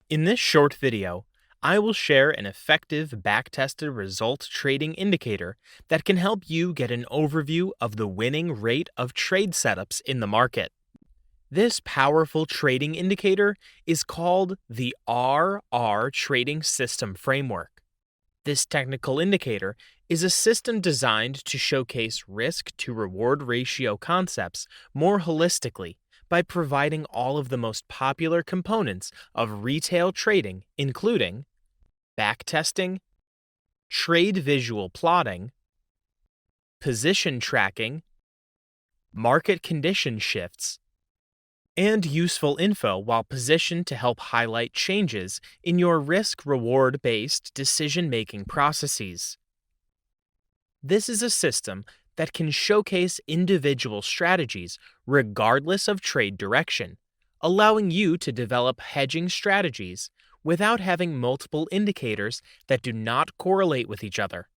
In this short video, I will share an effective backtested result trading indicator that can help you get an overview of the winning rate of trade setups in the market. This powerful trading indicator is called the RR Trading System Framework. This technical indicator is a system designed to showcase risk to reward ratio concepts more holistically by providing all of the most popular components of retail trading, including backtesting, trade visual plotting, position tracking, market condition shifts, and useful info while positioned to help highlight changes in your risk-reward based decision-making processes. This is a system that can showcase individual strategies regardless of trade direction, allowing you to develop hedging strategies without having multiple indicators that do not correlate with each other.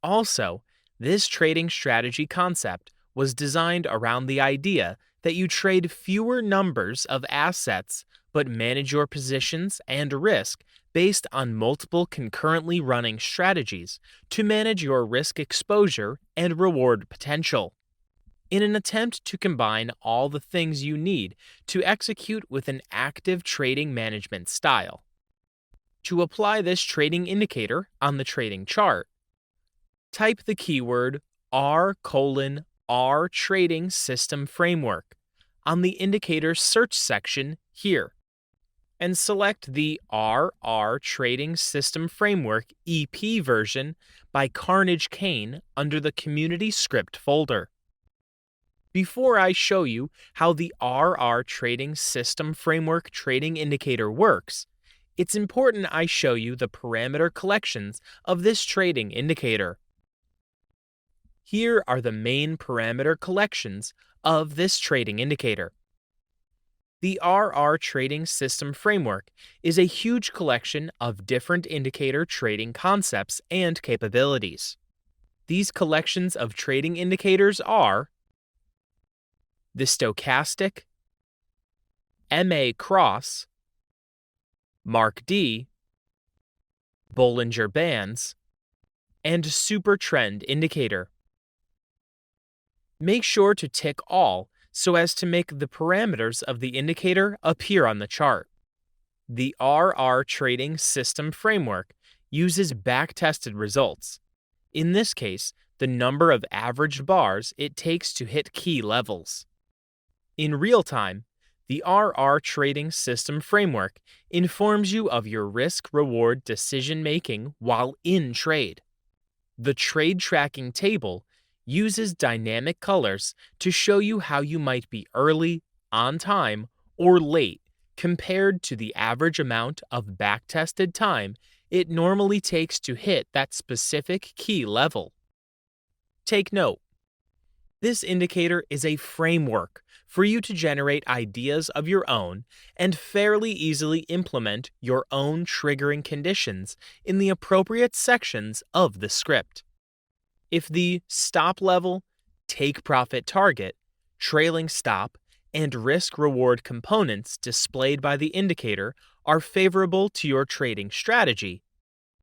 Also, this trading strategy concept was designed around the idea that you trade fewer numbers of assets but manage your positions and risk based on multiple concurrently running strategies to manage your risk exposure and reward potential. In an attempt to combine all the things you need to execute with an active trading management style. To apply this trading indicator on the trading chart, type the keyword R Trading System Framework on the indicator search section here, and select the RR Trading System Framework EP version by Carnage Kane under the Community Script folder. Before I show you how the RR Trading System Framework trading indicator works, it's important I show you the parameter collections of this trading indicator. Here are the main parameter collections of this trading indicator. The RR Trading System Framework is a huge collection of different indicator trading concepts and capabilities. These collections of trading indicators are the stochastic, MA cross, Mark D, Bollinger Bands, and SuperTrend indicator. Make sure to tick all so as to make the parameters of the indicator appear on the chart. The RR Trading System Framework uses backtested results. In this case, the number of averaged bars it takes to hit key levels. In real time, the RR Trading System Framework informs you of your risk-reward decision-making while in trade. The trade tracking table uses dynamic colors to show you how you might be early, on time, or late compared to the average amount of backtested time it normally takes to hit that specific key level. Take note, this indicator is a framework for you to generate ideas of your own and fairly easily implement your own triggering conditions in the appropriate sections of the script. If the stop level, take profit target, trailing stop, and risk-reward components displayed by the indicator are favorable to your trading strategy,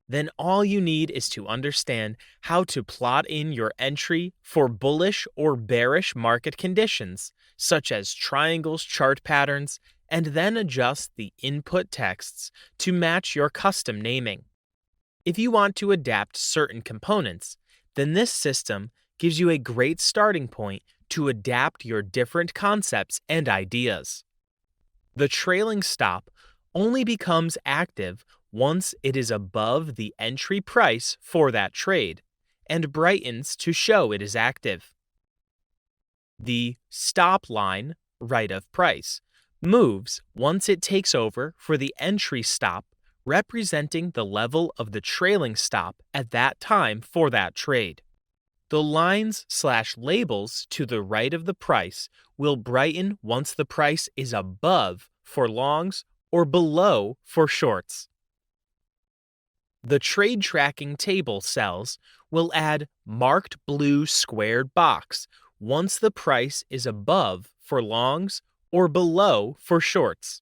then all you need is to understand how to plot in your entry for bullish or bearish market conditions, such as triangles chart patterns, and then adjust the input texts to match your custom naming. If you want to adapt certain components, then this system gives you a great starting point to adapt your different concepts and ideas. The trailing stop only becomes active once it is above the entry price for that trade and brightens to show it is active. The stop line, right of price, moves once it takes over for the entry stop, representing the level of the trailing stop at that time for that trade. The lines/labels to the right of the price will brighten once the price is above for longs or below for shorts. The trade tracking table cells will add marked blue squared box once the price is above for longs or below for shorts.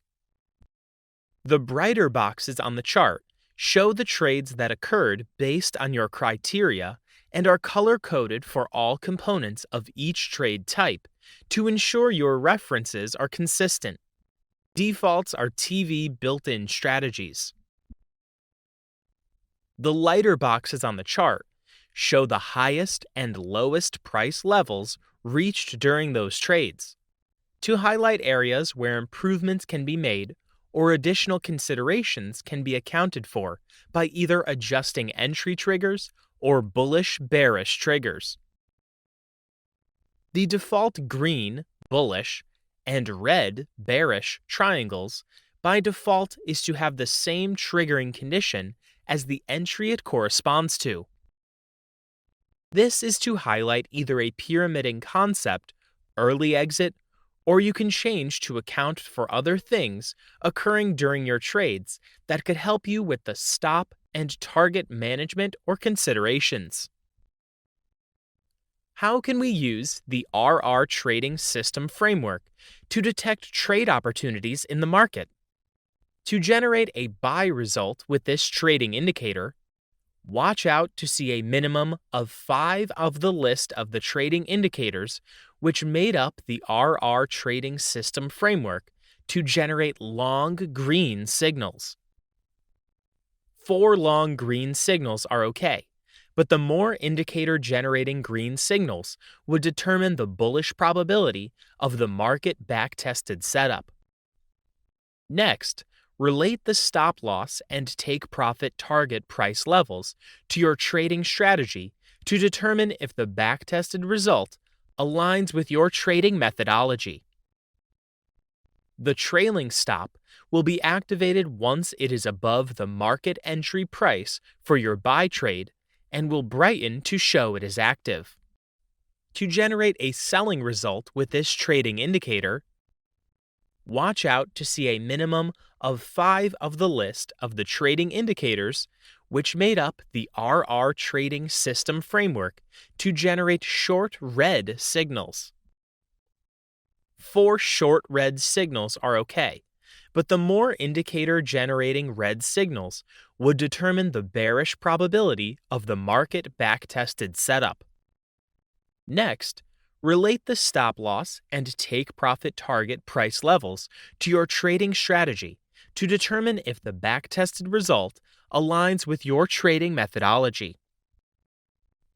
The brighter boxes on the chart show the trades that occurred based on your criteria and are color-coded for all components of each trade type to ensure your references are consistent. Defaults are TV built-in strategies. The lighter boxes on the chart show the highest and lowest price levels reached during those trades, to highlight areas where improvements can be made or additional considerations can be accounted for by either adjusting entry triggers or bullish-bearish triggers. The default green, bullish, and red, bearish triangles by default is to have the same triggering condition as the entry it corresponds to. This is to highlight either a pyramiding concept, early exit, or you can change to account for other things occurring during your trades that could help you with the stop and target management or considerations. How can we use the RR Trading System framework to detect trade opportunities in the market? To generate a buy result with this trading indicator, watch out to see a minimum of 5 of the list of the trading indicators which made up the RR Trading System framework to generate long green signals. 4 long green signals are okay, but the more indicator generating green signals would determine the bullish probability of the market back-tested setup. Next, relate the stop loss and take profit target price levels to your trading strategy to determine if the back-tested result aligns with your trading methodology. The trailing stop will be activated once it is above the market entry price for your buy trade and will brighten to show it is active. To generate a selling result with this trading indicator, watch out to see a minimum of 5 of the list of the trading indicators which made up the RR Trading System framework to generate short red signals. 4 short red signals are okay, but the more indicator generating red signals would determine the bearish probability of the market back-tested setup. Next, relate the stop loss and take profit target price levels to your trading strategy to determine if the back-tested result aligns with your trading methodology.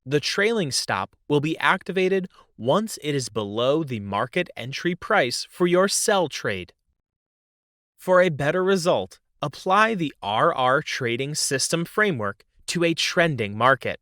The trailing stop will be activated once it is below the market entry price for your sell trade. For a better result, apply the RR Trading System framework to a trending market.